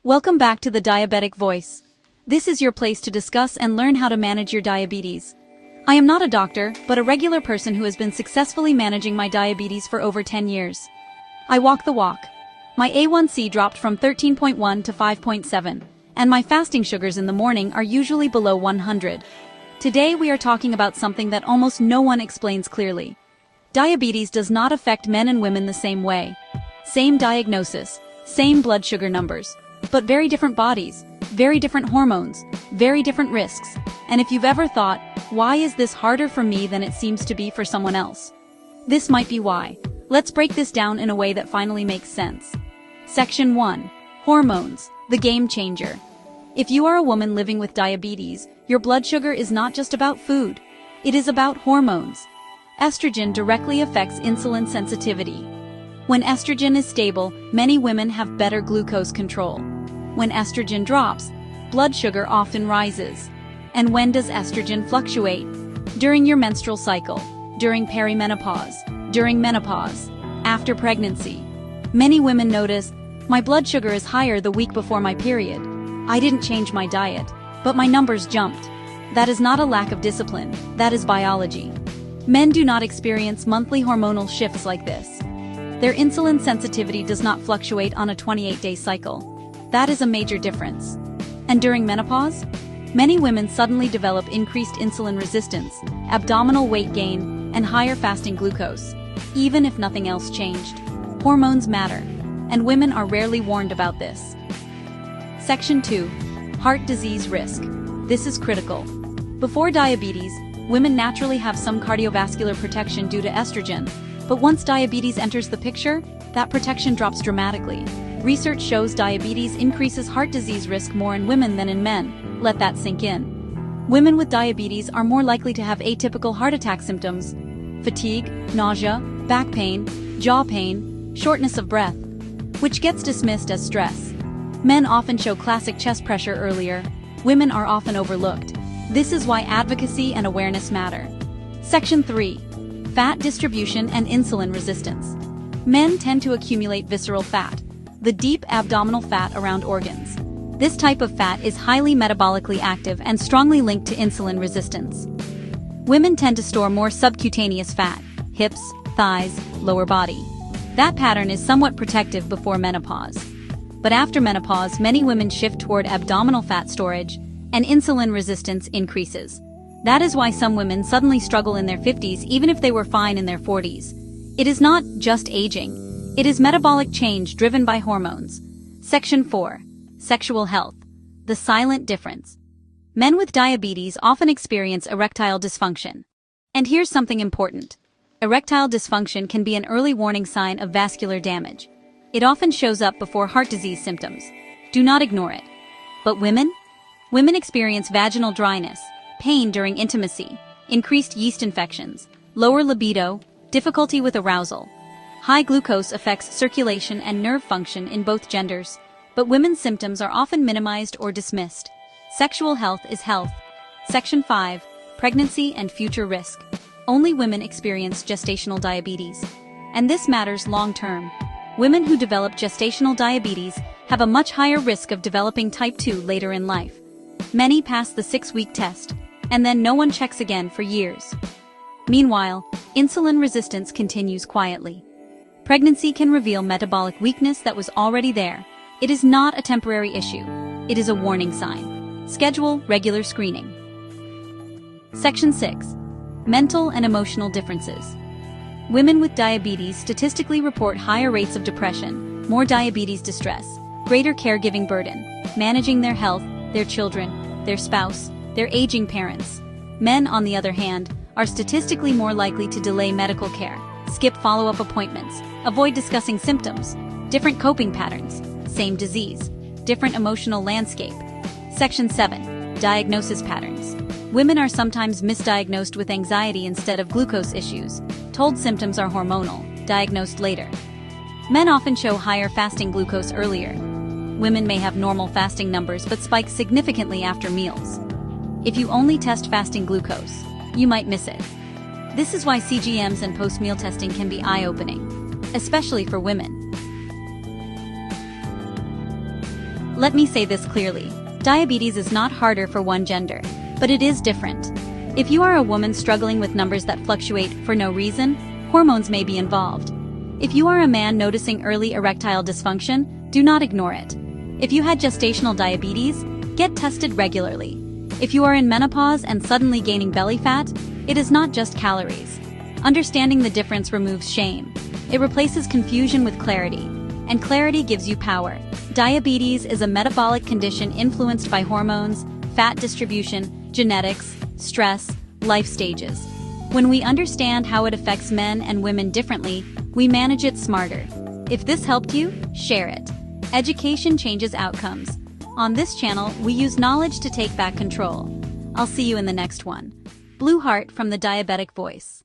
Welcome back to the Diabetic Voice. This is your place to discuss and learn how to manage your diabetes. I am not a doctor, but a regular person who has been successfully managing my diabetes for over 10 years. I walk the walk. My A1C dropped from 13.1 to 5.7, and my fasting sugars in the morning are usually below 100. Today we are talking about something that almost no one explains clearly. Diabetes does not affect men and women the same way. Same diagnosis, same blood sugar numbers, but very different bodies, very different hormones, very different risks. And if you've ever thought, why is this harder for me than it seems to be for someone else? This might be why. Let's break this down in a way that finally makes sense. Section 1. Hormones, the game changer. If you are a woman living with diabetes, your blood sugar is not just about food. It is about hormones. Estrogen directly affects insulin sensitivity. When estrogen is stable, many women have better glucose control. When estrogen drops, blood sugar often rises. And when does estrogen fluctuate? During your menstrual cycle, during perimenopause, during menopause, after pregnancy. Many women notice, my blood sugar is higher the week before my period. I didn't change my diet, but my numbers jumped. That is not a lack of discipline, that is biology. Men do not experience monthly hormonal shifts like this. Their insulin sensitivity does not fluctuate on a 28-day cycle. That is a major difference. And during menopause, many women suddenly develop increased insulin resistance, abdominal weight gain, and higher fasting glucose, even if nothing else changed. Hormones matter, and women are rarely warned about this. Section 2. Heart disease risk. This is critical. Before diabetes, women naturally have some cardiovascular protection due to estrogen. But once diabetes enters the picture, that protection drops dramatically. Research shows diabetes increases heart disease risk more in women than in men. Let that sink in. Women with diabetes are more likely to have atypical heart attack symptoms: fatigue, nausea, back pain, jaw pain, shortness of breath, which gets dismissed as stress. Men often show classic chest pressure earlier. Women are often overlooked. This is why advocacy and awareness matter. Section 3. Fat distribution and insulin resistance. Men tend to accumulate visceral fat, the deep abdominal fat around organs. This type of fat is highly metabolically active and strongly linked to insulin resistance. Women tend to store more subcutaneous fat, hips, thighs, lower body. That pattern is somewhat protective before menopause. But after menopause, many women shift toward abdominal fat storage, and insulin resistance increases. That is why some women suddenly struggle in their 50s even if they were fine in their 40s. It is not just aging. It is metabolic change driven by hormones. Section 4. Sexual health. The silent difference. Men with diabetes often experience erectile dysfunction. And here's something important. Erectile dysfunction can be an early warning sign of vascular damage. It often shows up before heart disease symptoms. Do not ignore it. But women? Women experience vaginal dryness, pain during intimacy, increased yeast infections, lower libido, difficulty with arousal. High glucose affects circulation and nerve function in both genders, but women's symptoms are often minimized or dismissed. Sexual health is health. Section 5. Pregnancy and future risk. Only women experience gestational diabetes. And this matters long-term. Women who develop gestational diabetes have a much higher risk of developing type 2 later in life. Many pass the 6-week test, and then no one checks again for years. Meanwhile, insulin resistance continues quietly. Pregnancy can reveal metabolic weakness that was already there. It is not a temporary issue. It is a warning sign. Schedule regular screening. Section 6. Mental and emotional differences. Women with diabetes statistically report higher rates of depression, more diabetes distress, greater caregiving burden, managing their health, their children, their spouse, their aging parents. Men, on the other hand, are statistically more likely to delay medical care, skip follow-up appointments, avoid discussing symptoms, different coping patterns, same disease, different emotional landscape. Section 7. Diagnosis patterns. Women are sometimes misdiagnosed with anxiety instead of glucose issues, told symptoms are hormonal, diagnosed later. Men often show higher fasting glucose earlier. Women may have normal fasting numbers but spike significantly after meals. If you only test fasting glucose, you might miss it. This is why CGMs and post-meal testing can be eye-opening, especially for women. Let me say this clearly. Diabetes is not harder for one gender, but it is different. If you are a woman struggling with numbers that fluctuate for no reason, hormones may be involved. If you are a man noticing early erectile dysfunction, do not ignore it. If you had gestational diabetes, get tested regularly. If you are in menopause and suddenly gaining belly fat, it is not just calories. Understanding the difference removes shame. It replaces confusion with clarity, and clarity gives you power. Diabetes is a metabolic condition influenced by hormones, fat distribution, genetics, stress, life stages. When we understand how it affects men and women differently, we manage it smarter. If this helped you, share it. Education changes outcomes. On this channel, we use knowledge to take back control. I'll see you in the next one. Blue Heart from the Diabetic Voice.